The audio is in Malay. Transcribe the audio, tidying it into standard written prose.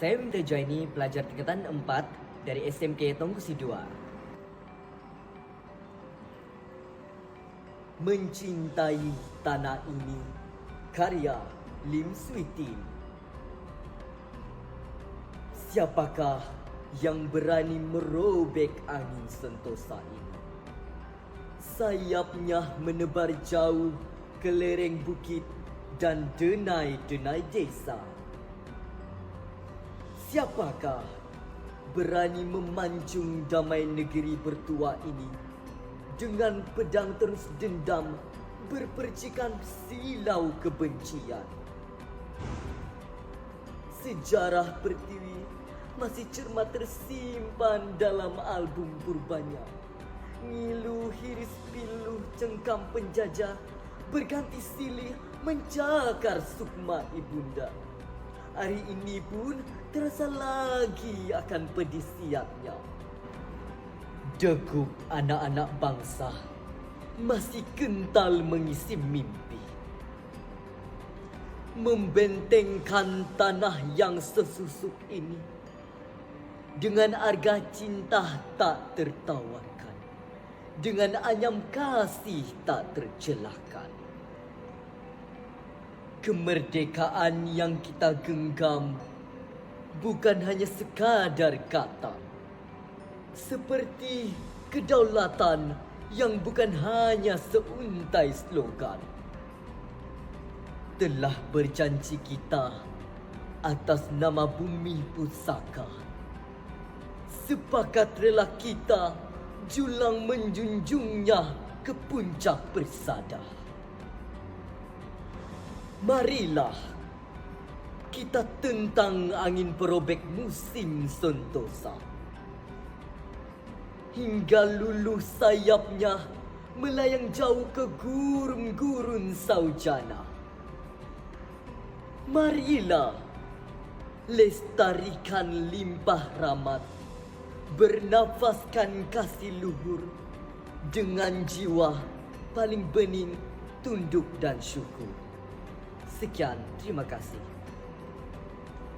Saya Winter Joini, pelajar tingkatan 4 dari SMK Tonggusi 2. Mencintai tanah ini, karya Lim Swee Tin. Siapakah yang berani merobek angin sentosa ini? Sayapnya menebar jauh ke lereng bukit dan denai-denai desa. Siapakah berani memancung damai negeri bertua ini dengan pedang terus dendam berpercikan silau kebencian? Sejarah Pertiwi masih cermat tersimpan dalam album purbanya. Ngilu hiris piluh cengkam penjajah berganti silih mencakar sukma ibunda. Hari ini pun terasa lagi akan pedih siapnya. Degup anak-anak bangsa masih kental mengisi mimpi. Membentengkan tanah yang sesusuk ini dengan harga cinta tak tertawarkan, dengan anyam kasih tak tercelahkan. Kemerdekaan yang kita genggam bukan hanya sekadar kata, seperti kedaulatan yang bukan hanya seuntai slogan. Telah berjanji kita atas nama bumi pusaka, sepakat rela kita julang menjunjungnya ke puncak persada. Marilah kita tentang angin perobek musim sentosa, hingga luluh sayapnya melayang jauh ke gurun-gurun saujana. Marilah lestarikan limpah rahmat, bernafaskan kasih luhur dengan jiwa paling bening, tunduk dan syukur. Sekian, terima kasih.